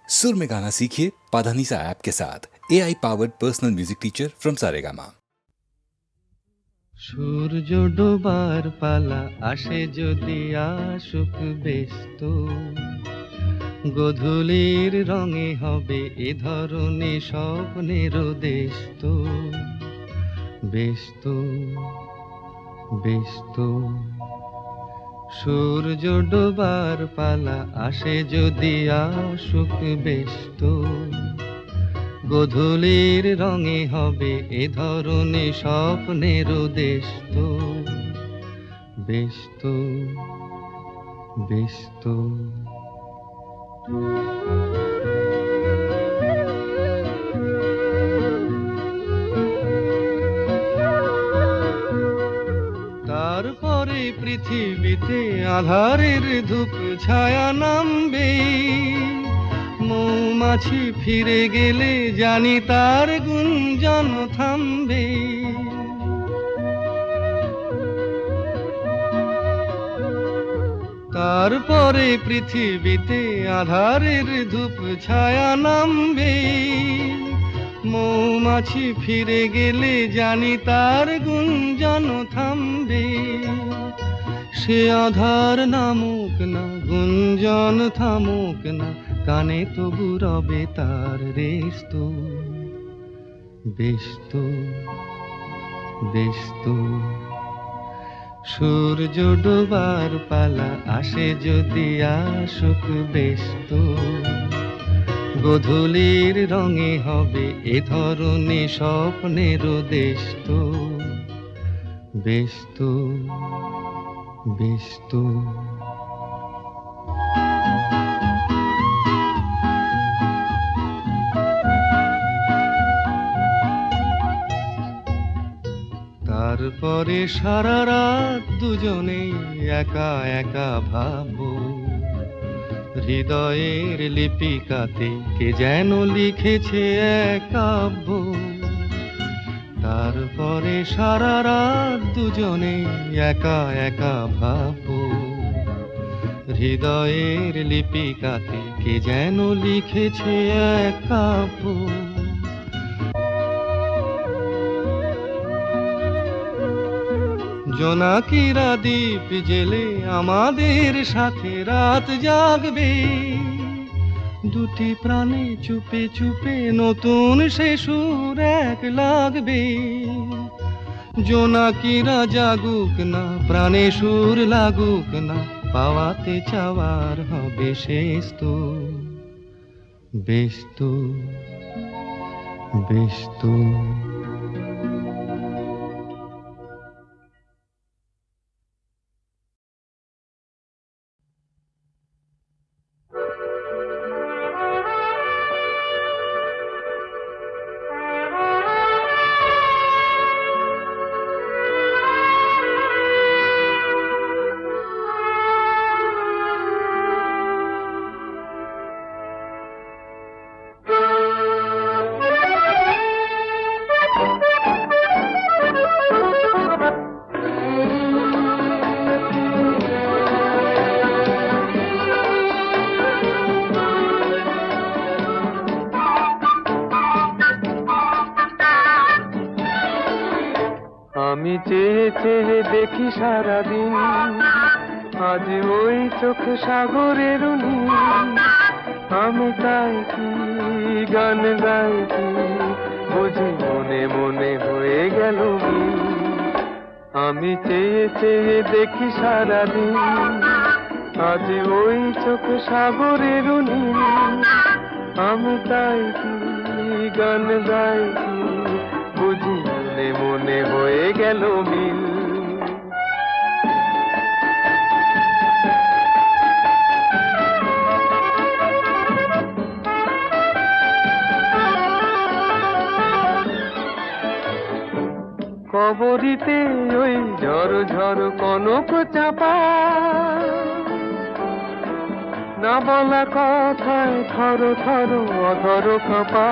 सुर में गाना सीखिए पाधानीसा ऐप के साथ। AI powered personal music teacher from Saregama. সূর্য ডোবার পালা আসে যদি আসুক ব্যস্ত, গোধূলির রঙে হবে এ ধরনে স্বপ্নের দেশ তো। ব্যস্ত ব্যস্ত সূর্য ডোবার পালা আসে যদি আসুক ব্যস্ত, গোধূলির রঙে হবে এ ধরনে স্বপ্নের দেশ তো। ব্যস্ত ব্যস্ত তারপরে পৃথিবীতে আঁধারের ধূপ ছায়া নামবে, মৌমাছি ফিরে গেলে জানি তার গুঞ্জন থামবে। তারপরে পৃথিবীতে আঁধারের ধূপ ছায়া নামবে, মৌমাছি ফিরে গেলে জানি তার গুঞ্জন থামবে। সে আধার নামুক না, গুঞ্জন থামুক না, কানে তবু রবে তার রেশ তো। ব্যস্ত ব্যস্ত সূর্য ডোবার পালা আসে যদি আসুক ব্যস্ত, গোধূলির রঙে হবে এ ধরনে স্বপ্নের দেশ তো। ব্যস্ত ব্যস্ত তারপরে সারা রাত দুজনে একা একা ভাববো, হৃদয়ের লিপিকাতে কে যেন লিখেছে এক কাব্য। তারপরে সারা রাত দুজনে একা একা ভাববো, হৃদয়ের লিপিকাতে কে যেন লিখেছে এক কাব্য। জোনাকিরা দ্বীপ জেলে আমাদের সাথে রাত জাগবে, দুটি প্রাণে চুপে চুপে নতুন সে সুর এক লাগবে। জোনাকিরা জাগুক না, প্রাণে সুর লাগুক না, পাওয়াতে চাওয়ার হবে শেষ তো। ব্যস্ত ব্যস্ত আমি চেয়ে চেয়ে দেখি সারাদিন, আজ ওই চোখ সাগরের নীল। আমি তাই কি গান গাই কি বুঝি মনে মনে হয়ে গেল মিল। আমি চেয়ে চেয়ে দেখি সারাদিন, আজ ওই চোখ সাগরের নীল। আমি তাই কি গান গাই কি বুঝি মনে মনে হয়ে গেল মিল। কবরীতে ওই ঝড় ঝড় কনক চাপা, না বলা কথায় থর থর অধর কাঁপা।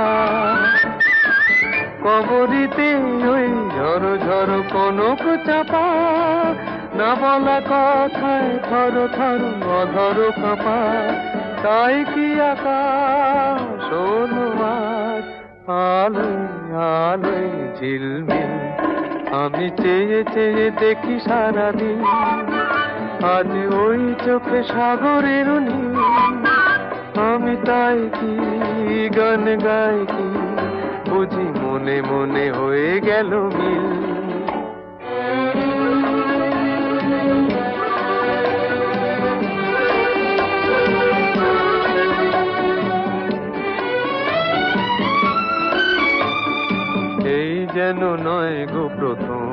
কবরীতে ওই ঝড় ঝড় কনক চাপা, না বলা কথায় থর থর অধর কাঁপা। তাই কি আকাশ আলোয় আলোয় ঝিলমিল আমি চেয়ে চেয়ে দেখি সারাদিন, আজ ওই চোখে সাগরের নীল। আমি তাই কি গান গাই কি বুঝি মনে মনে হয়ে গেল মিল। এই যেন নয় গো প্রথম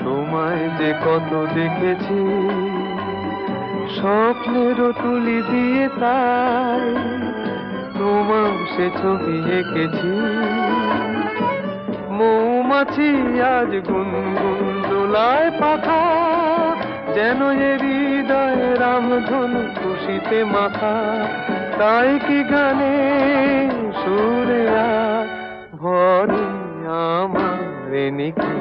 তোমায় যে কত দেখেছি, স্বপ্নেরও তুলি দিয়ে তাই তোমার সে ছবি এঁকেছি। মৌমাছি আজ গুনগুন দোলায় পাখা, যেন এ হৃদয় রামধনু খুশিতে মাথা। তাই কি গানে সুরে আজ ভরে আমার নিখি,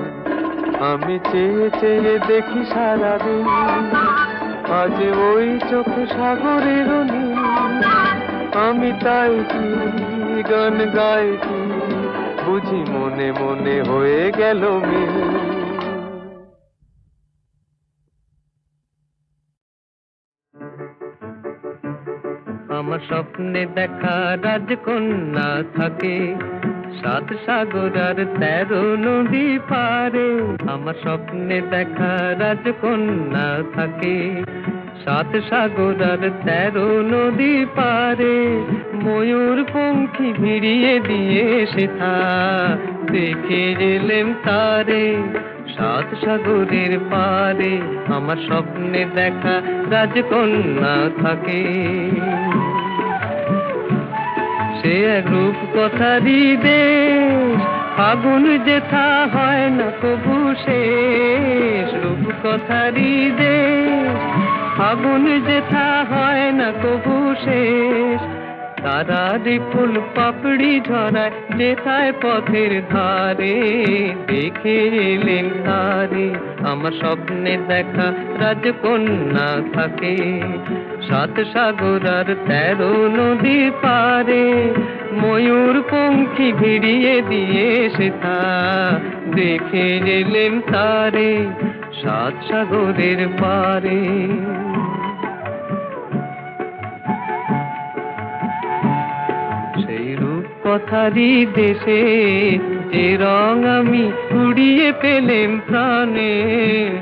আমি চেয়ে চেয়ে দেখি সারাদিন, আজ ওই চোখে সাগরের নীল। আমি তাই কি গান গাই কি বুঝি মনে মনে হয়ে গেল মিল। আমার স্বপ্নে দেখা রাজকন্যা থাকে 7 সাগর আর 13 নদী পারে। আমার স্বপ্নে দেখা রাজকন্যা থাকে 7 সাগর আর 13 নদী পারে। ময়ূর পঙ্খী ভিড়িয়ে দিয়ে সেথা দেখে এলেম তারে 7 সাগরের পারে। আমার স্বপ্নে দেখা রাজকন্যা থাকে। সে এক রূপ কথারই দেশ, ফাগুন যেথা হয় না কবু শেষ। রূপ কথারই দেশ, ফাগুন যেথা হয় না কবু শেষ। তারারি ফুল পাপড়ি ঝরায় যেথায় পথের ধারে, দেখে এলেন তারে। আমার স্বপ্নে দেখা রাজকন্যা থাকে 7 সাগর আর 13 নদী পারে। ময়ূর পঙ্খী ভিড়িয়ে দিয়ে সেথা দেখে এলেন তারে 7 সাগরের পারে। সেই রূপ কথারই দেশে যে রং আমি কুড়িয়ে পেলেম প্রাণে,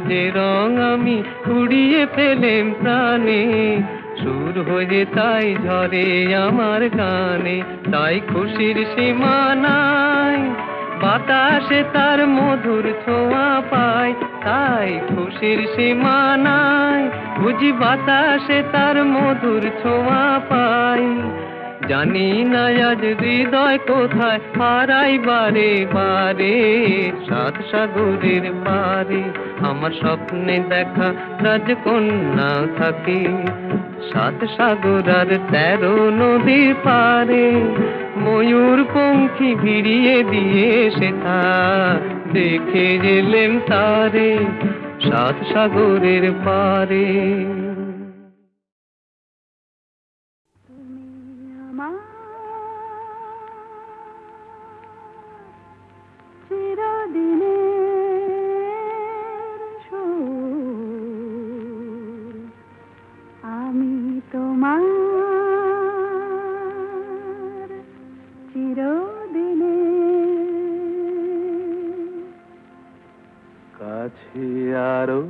যে রং আমি কুড়িয়ে পেলেম প্রাণে। সুর হয়ে তাই ঝরে আমার গানে, তাই খুশির সীমা নাই। বাতাসে তার মধুর ছোঁয়া পাই, তাই খুশির সীমা নাই। বুঝি বাতাসে তার মধুর ছোঁয়া পাই। জানি না আজ হৃদয় কোথায় হারাই বারে বারে 7 সাগরের পারে। আমার স্বপ্নে দেখা রাজকন্যা থাকে 7 সাগর আর 13 নদীর পারে। ময়ূর পঙ্খী ভিড়িয়ে দিয়ে সেথা দেখে এলেম তারে 7 সাগরের পারে। কাছে আরো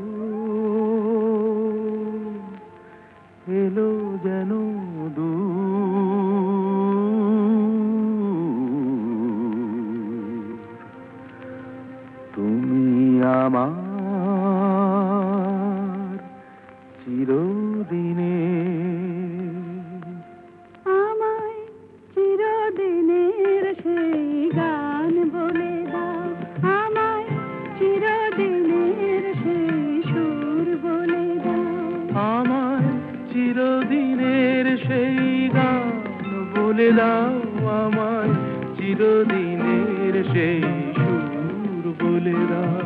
এলো যেন তুমি আমার চিরদিনে। আমায় চিরদিনের সেই গান বলে দাও, আমায় চিরদিনের সেই সুর বলে দাও। আমায় চিরদিনের সেই গান বলে দাও, আমায় চিরদিনের সেই সুর বলে দাও।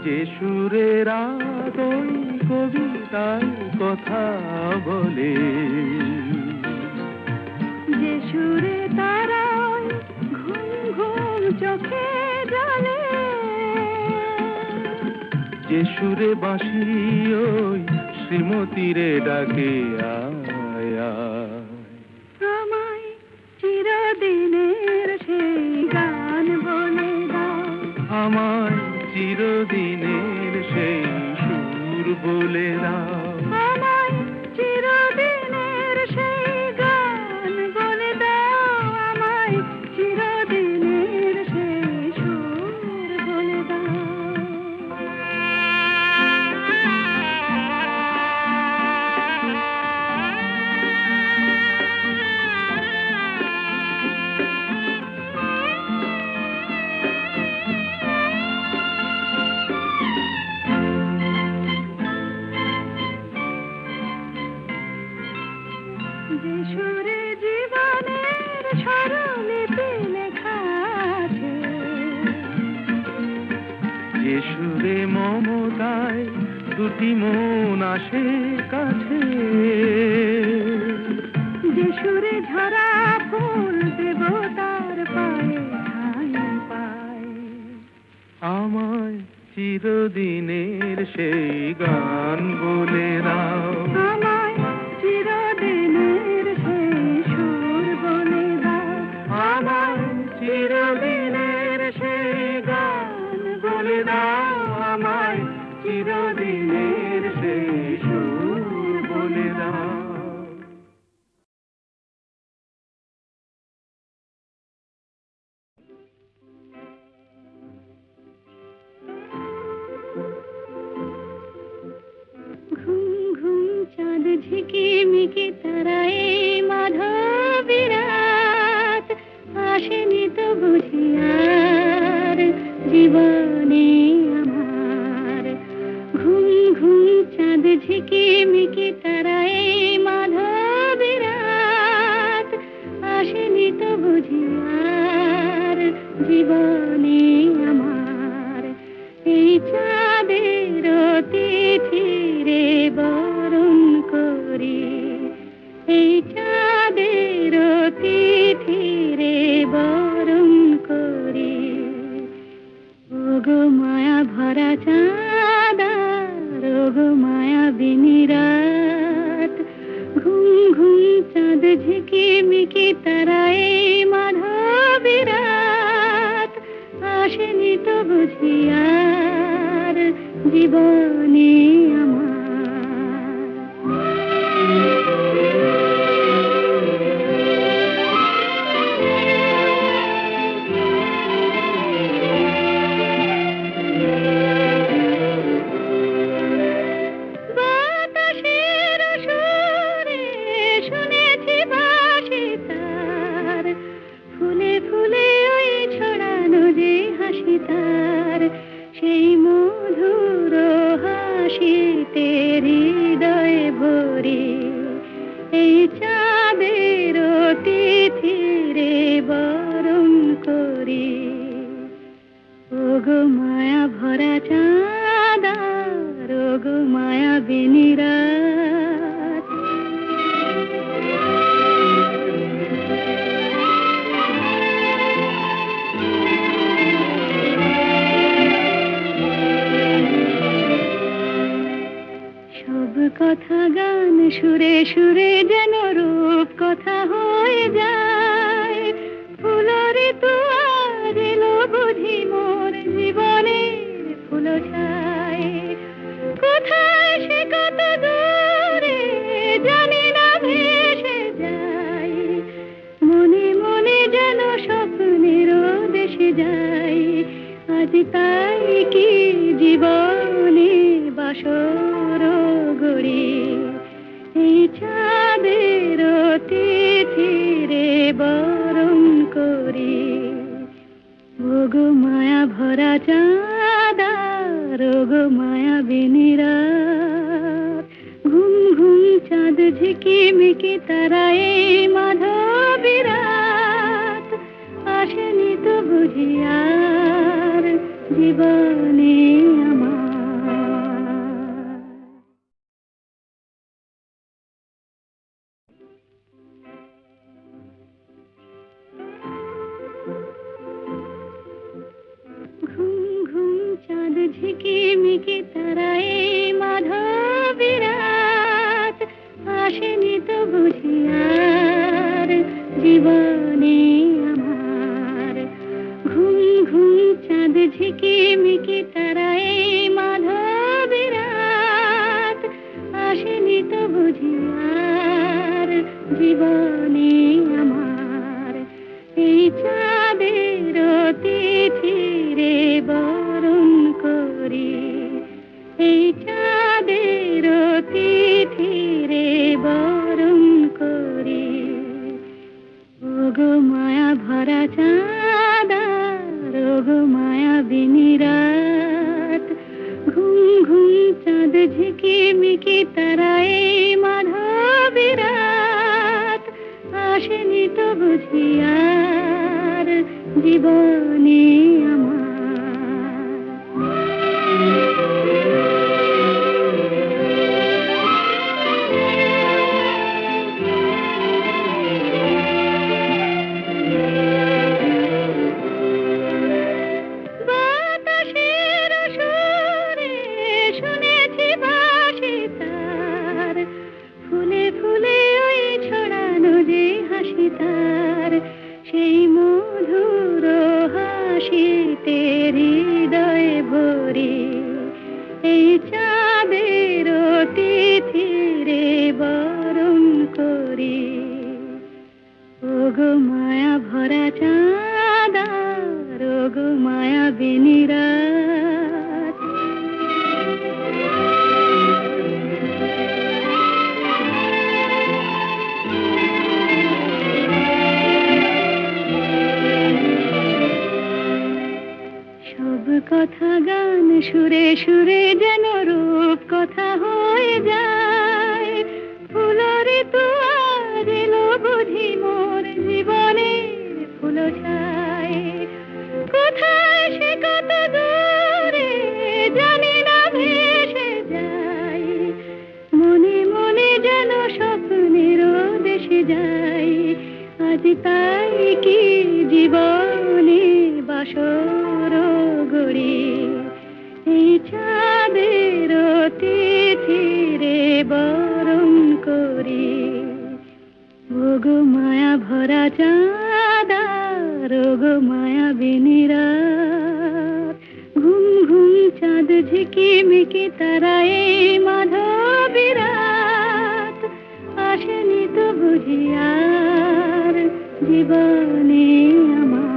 যে সুরে রাত ওই কবিতায় কথা বলে, যে সুরে তারায় ঘুম ঘুম চোখে জলে, যে সুরে বাঁশি ওই শ্রীমতীরে ডাকে আয় আয়। আমায় চিরদিনের সেই গান বলে দাও, আমায় চিরদিনের সেই সুর বলে দাও, আমায় চিরদিনের সেই গান বলে দাও, আমায় চিরদিনের সেই সুর বলে দাও। যে সুরে জীবনের স্বরলিপি লেখা আছে, যে সুরে মমতায় দুটি মন আসে কাছে, যে সুরে ঝরা ফুল দেবতার পায়ে ঠাঁই পায়, আমায় চিরদিনের সেই গান বলে দাও, আমায় চিরদিনের সেই সুর বলে দাও, আমায় চিরদিনের সেই গান বলে দাও, আমায় চিরদিনের সেই সুর বলে দাও। ঘুম ঘুম চাঁদ ঝিকিমিকি তারায় মাধবী রাত, আসেনি তো বুঝি আর জীবনে আমার। ঘুম ঘুম চাঁদ ঝিকিমিকি তারায় মাধবী রাত, আসেনি তো বুঝি আর জীবনে আমার। এই চাঁদের তিথিরে বরণ করি, এই চাঁদের তিথিরে বরণ করি, ওগো মায়া ভরা চাঁদ, ওগো মায়া বিনি রাত। ঘুম ঘুম চাঁদ ঝিকিমিকি তারায় মাধবী রাত, আসেনি তো বুঝি আর জীবনে আমার। বাতাসের সুরে শুনেছি বাঁশি তার, ফুলে ফুলে ওই ছড়ানো যে হাসি তার, সেই মধুর হাসিতে হৃদয় ভরে, এই চাঁদের তিথিরে বরণ করি, ওগো মায়া ভরা চাঁদ, ওগো মায়া বিনি রাত। সব কথা গান সুরে সুরে যেন রূপ কথা হয়ে যায়, ফুলরে তো আজ এলো বুঝি মোর জীবনের ফুল ছায়। কোথায় সে কত দূরে জানি না ভেসে যায়, মনে মনে যেন স্বপ্নের দেশে যাই। আজ তাই কি জীবনে বাসর গড়ি, এই চাঁদের তিথিরে বরণ করি, ওগো মায়া ভরা চাঁদ, ওগো মায়া বিনি রাত। ঘুম ঘুম চাঁদ ঝিকিমিকি তারায় মাধবী রাত, আসেনি তো বুঝি আর জীবনে আমার। ভরা চাঁদ আর ওগো মায়াবিনী রাত, ঘুম ঘুম চাঁদ ঝিকিমিকি তারা এই মাধবী রাত, আসেনি তো বুঝি আর জীবনে আমার। বাতাসের সুরে শুনেছি বাঁশি তার, ফুলে ফুলে ওই ছড়ানো যে হাসি তার, সেই মধুর হাসিতে হৃদয় ভরে এই চাঁদের তিথিরে বরণ করি। ওগো মায়া ভরা চাঁদ আর ওগো মায়াবিনী রাত। সব কথা গান সুরে সুরে যেন রূপ কথা হয়ে যায়, ফুলরে তো আজ এলো বুঝি মোর জীবনের ফুল ছায়। কোথায় সে কত দূরে জানি না ভেসে যায়, মনে মনে যেন স্বপ্নের দেশে যাই। আজ তাই কি জীবনে বাসর গড়ি, এই চাঁদের তিথিরে বরণ করি। ওগো মায়া ভরা চাঁদ আর ওগো মায়াবিনী রাত, ঘুম ঘুম চাঁদ ঝিকিমিকি তারা এই মাধবী রাত, আসেনি তো বুঝি আর জীবনে আমার।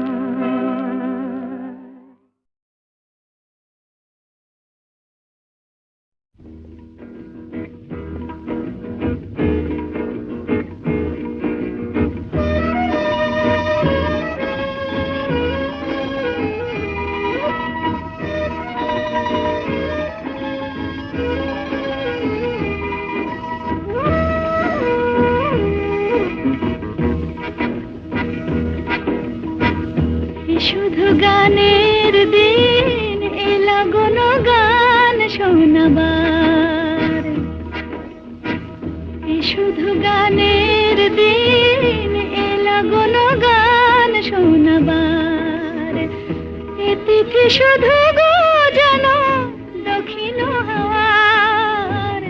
শুধু গানের দিন এলা গণ গান শোনাবার, শুধু গানের দিন এলা গণ গান শোনাবার। এ তিথি শুধু গো যেন দক্ষিণ হাওয়ার,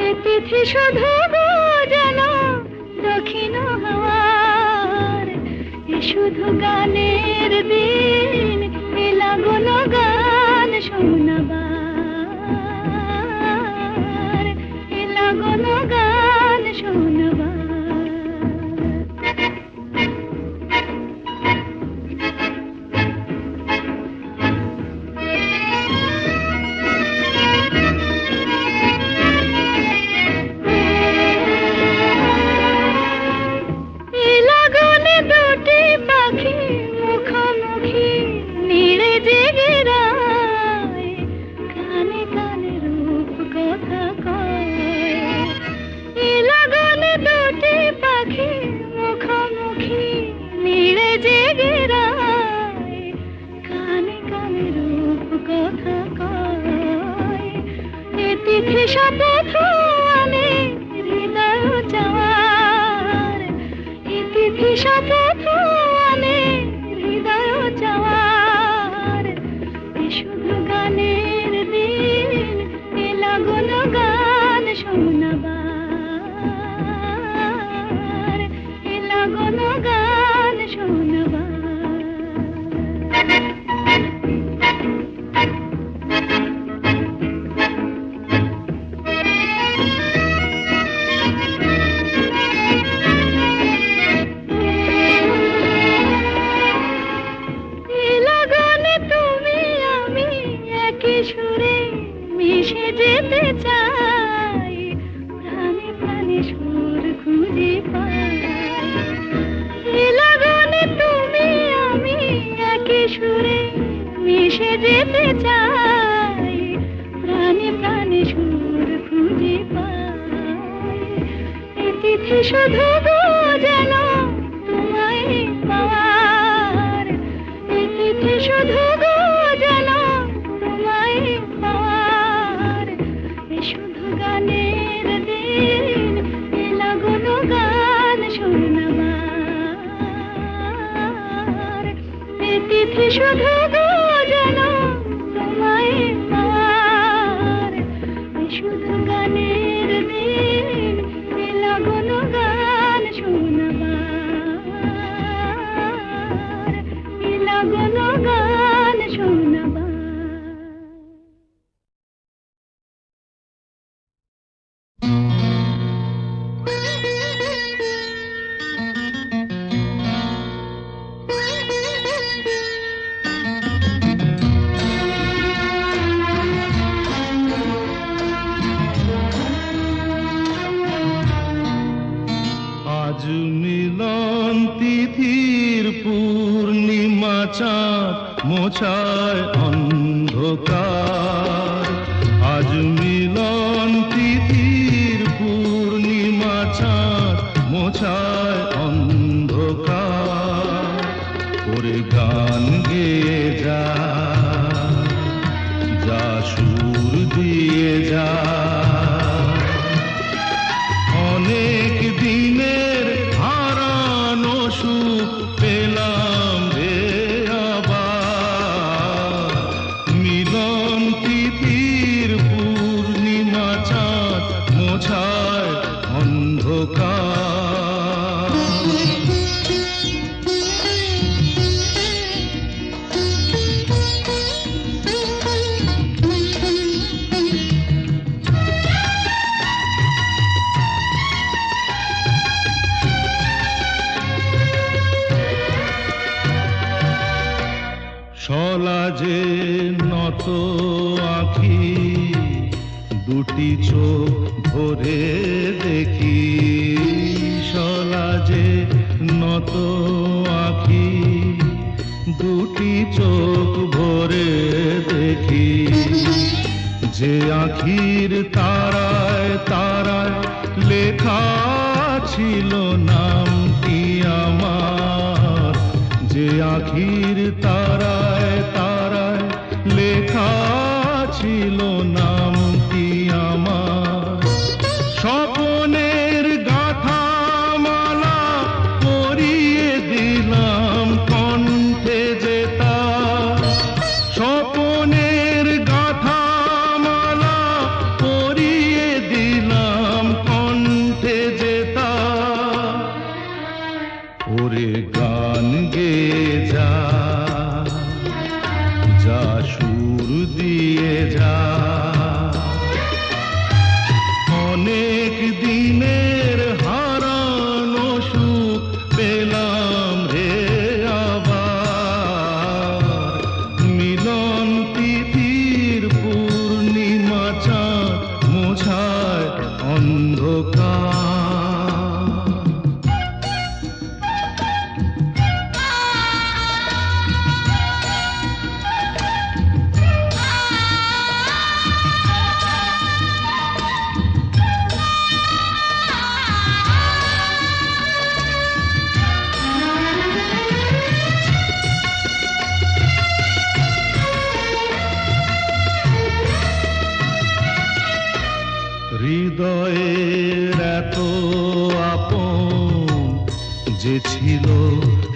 এ তিথি শুধু গো যেন দক্ষিণ হাওয়ার। শুধু গানের দিন এলা গণ গান শোনাবার, এলা গণ গান শোনাবার। শপথ আনে হৃদয় চাওয়ার, তিথি শপথ আনে হৃদয় চাওয়ার। শুধু গানের দিন এলা গণ গান শোনাবার, এলা গণ গান শোনাবার। সুরে মিশে যেতে চাই, প্রাণে প্রাণে সুর খুঁজে পাই। লাগনে তুমি মিশে যেতে চাই, প্রাণে প্রাণে সুর খুঁজে পাই। এ তিথি শুধু গো যেন তোমায় পাওয়ার, এ তিথি শুধু গো যেন তোমায় পাওয়ার। এ শুধু গানের দিন, এ লাগন গান শোনাবার। এ তিথি শুধু গো যেন তোমায় পাওয়ার, এ শুধু গানের দিন, এ লাগন গান শোনাবার, এ লাগন গান শোনাবার। আজ মিলন তিথির পূর্ণিমা চাঁদ মোছায় অন্ধকার। আজ মিলন তিথির পূর্ণিমা চাঁদ মোছায় অন্ধকার। ওরে গান গেয়ে যা, যা সুর দিয়ে যা, অনেক দিনের হারানো সুখ পেলাম রে আবার। মিলন তিথির পূর্ণিমা চাঁদ মোছায় অন্ধকার। সলাজে নত আঁখি, দুটি চোখ ভরে দেখি। সলাজে নত আঁখি, দুটি চোখ ভরে দেখি। যে আঁখির তারায় তারায় লেখা ছিল নামটি আমার। যে আঁখির তারায় তারায় লেখা ছিল নামটি আমার। স্বপনের গাথা মালা পরিয়ে দিলাম কণ্ঠে যেতা। স্বপনের গাথা মালা পরিয়ে দিলাম কণ্ঠে যেতা। ওরে গান গেয়ে যা, যা সুর দিয়ে যা, অনেক দিনের হারানো সুখ পেলাম রে আবার। মিলন তিথির পূর্ণিমা চাঁদ মোছায় অন্ধকার। হৃদয়ের এত আপন যে ছিল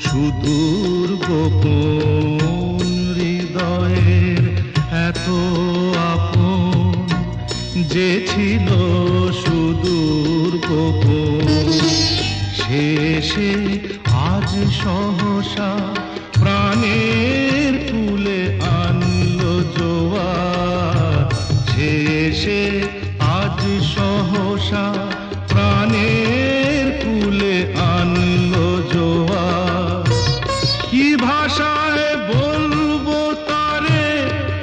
সুদূর গোপন। হৃদয়ের এত আপন যে ছিল সুদূর গোপন। শেষে আজ সহসা প্রাণের কুলে আনলো জোয়ার। শেষে আজ সহসা প্রাণের কুলে আনলো জোয়ার। কি ভাষায় বলবো তারে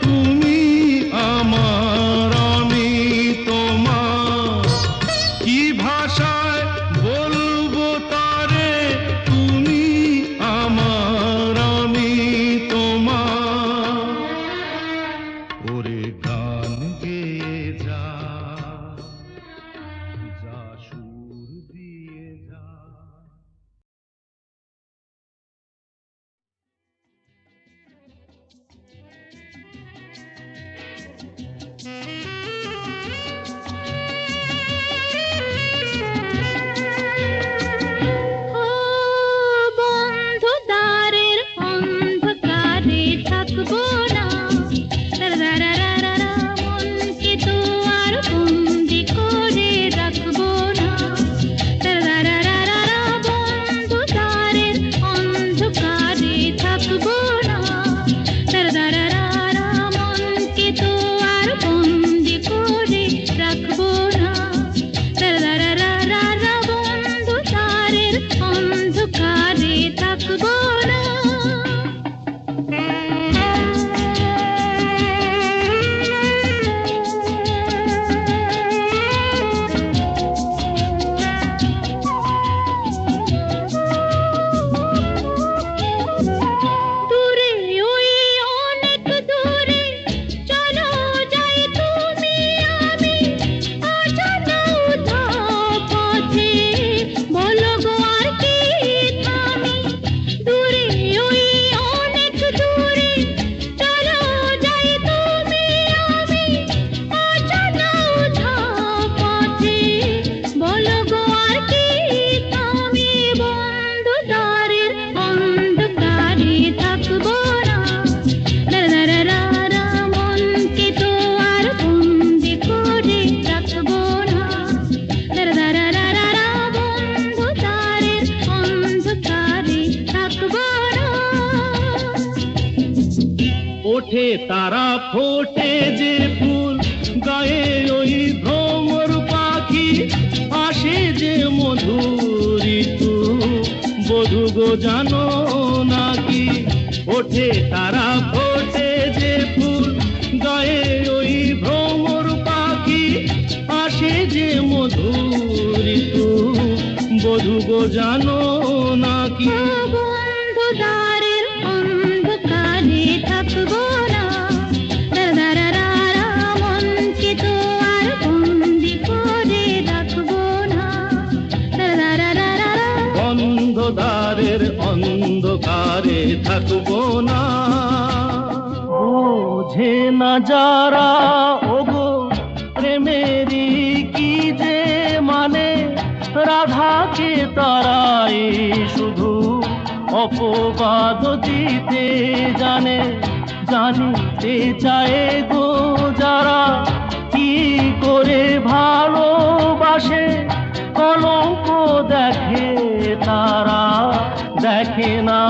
তুমি আমার, আমি তোমার। কি ভাষায় বলবো তারে তুমি আমার, আমি তোমার। তারা ফোটে যে ফুল, গায়ে ওই ভ্রমর পাখি, আসে যে মধুর ঋতু, বধূ গো জানো নাকি? ওঠে তারা ফোটে যে ফুল, গায়ে ওই ভ্রমর পাখি, আসে যে মধুর ঋতু, বধূ গো জানো নাকি? বন্ধু দ্বারের অন্ধকারে থাকবো না, দারারারা মনকে তো আর বন্দি করে রাখবো না, দারারারা বন্ধ দ্বারের অন্ধকারে থাকবো না। বোঝে না যারা ওগো প্রেমেরই কি যে মানে, রাধাকে তারাই শুধু অপবাদ দিতে জানে। জানিতে চায় গো যারা কি করে ভালোবাসে, কলঙ্ক দেখে তারা, দেখে না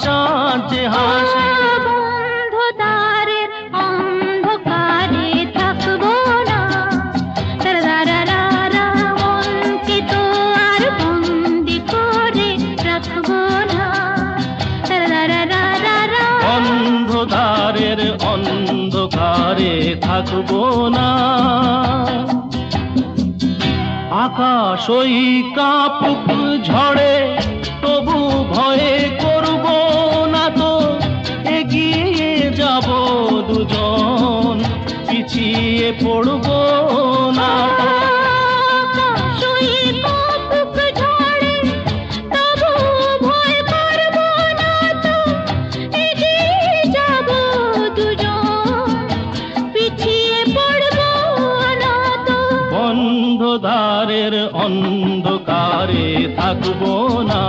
চাঁদ যে হাসে। বন্ধু দ্বারের অন্ধকারে থাকবো না, দারারারা মনকে তো আর বন্দি করে রাখবো না, দারারারা অন্ধকারের অন্ধকারে থাকবো না। আকাশ ওই কাপুক ঝড়ে তবু ভয়ে করব না তো, এগিয়ে যাব দুজন, পিছিয়ে পড়ব না তো। বন্ধদ্বারের অন্ধকারে থাকবো না,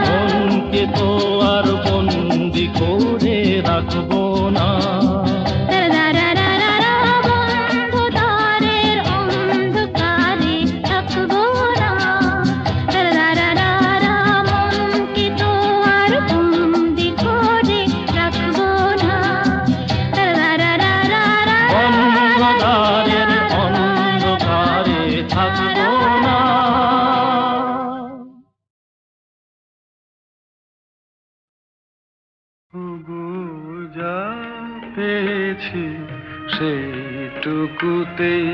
মনকে তো আর বন্দি করে রাখবো না। বন্ধুদ্বারের অন্ধকারে থাকবো না, মনকে তো আর বন্দি করে রাখবো না, বন্ধদ্বারের অন্ধকারে থাকবো না। যা পেয়েছি সেইটুকুতেই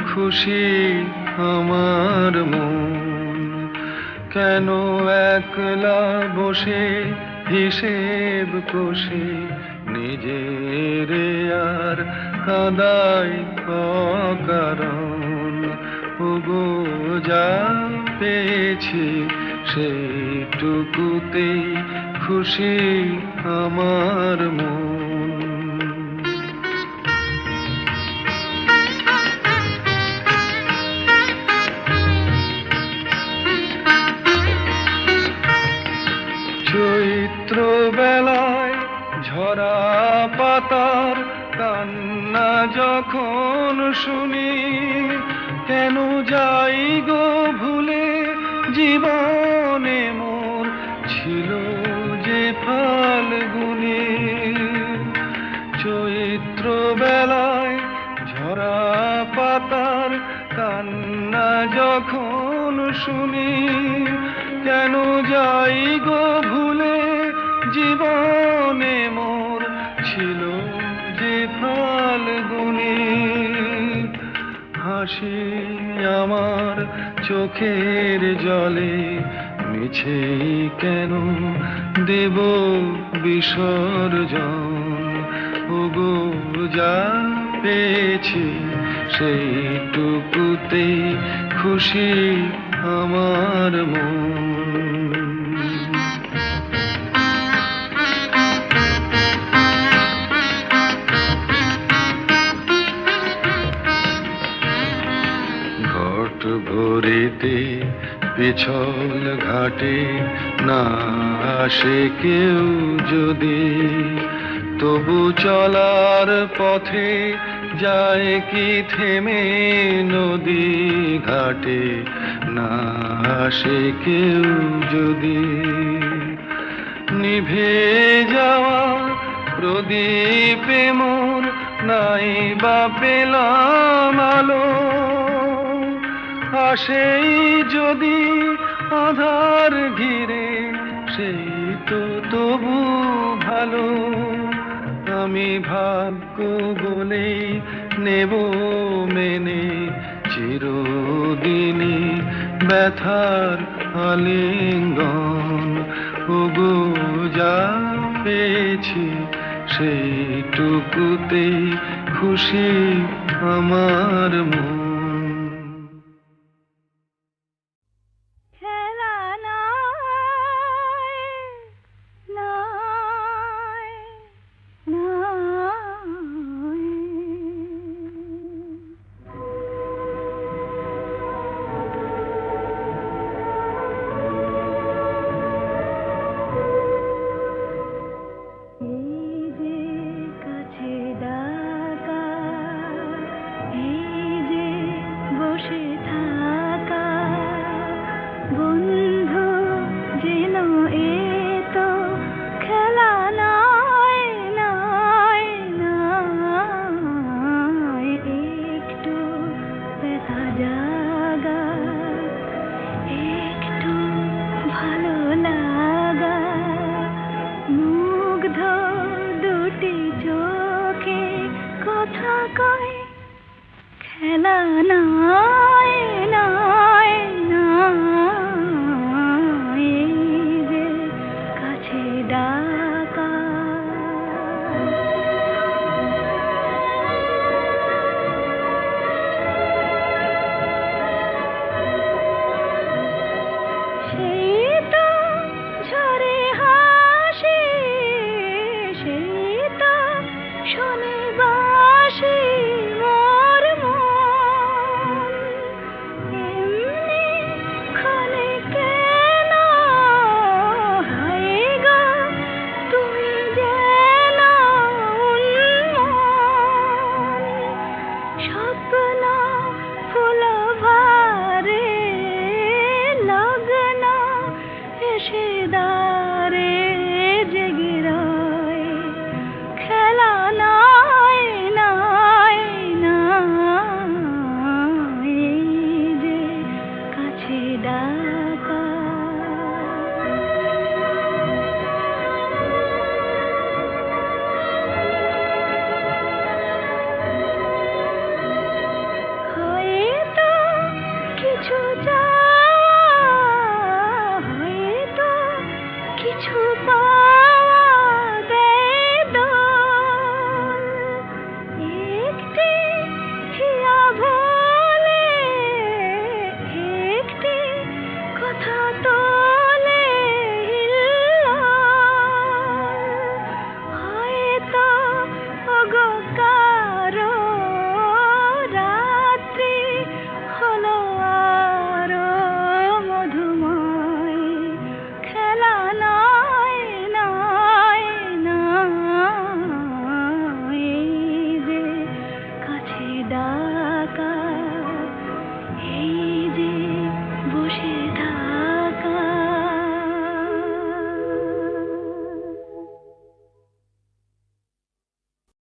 খুশি আমার মন, কেন একলা বসে হিসেব কষে নিজের আর কাদাই অকারণ। ওগো যা পেয়েছি সেইটুকুতেই খুশি আমার মন। চৈত্র বেলায় ঝরা পাতার কান্না যখন শুনি, কেন যাই গো ভুলে জীবনে মোর ছিল যে ফাল্গুনি। চৈত্র বেলায় ঝরা পাতার কান্না যখন শুনি, কেন যাই গো ভুলে জীবনে মোর ছিল যে ফাল্গুনি। হাসি আমার চোখের জলে মিছে কেন দেব বিসর্জন। ওগো যা পেয়েছি সেইটুকুতেই খুশি আমার মন। ঘট ভরিতে পিছল ঘাটে না আসে কেউ যদি, তবু চলার পথে যায় কি থেমে নদী ঘাটে না আসে কেউ যদি। নিভে যাওয়া প্রদীপে মোর নাই বা পেলাম আলো, আসেই যদি আধার ঘিরে সেই তো তবু ভালো। আমি ভাগ্য বলেই নেব মেনে চিরদিনই ব্যথার আলিঙ্গন। ওগো যা পেয়েছি সেইটুকুতেই খুশি আমার মন। খেলা নাই, নাই, নাই। এই যে কাছে ডাকা, এই যে বসে থাকা, বন্ধু যেন এ তো খেলা নাই, নাই, নাই। একটু ব্যথা জাগা, একটু ভালো লাগা, মুগ্ধ দুটি চোখে কথা কয়, খেলা নাই, নাই, নাই। এই যে কাছে ডাকা। সেই তো ঝরে হাসি, সেই তো শোনে বাঁশি মোর মন। এমনি ক্ষণে কেন হায় গো তুমি যেন উন্মন। স্বপ্ন ফুল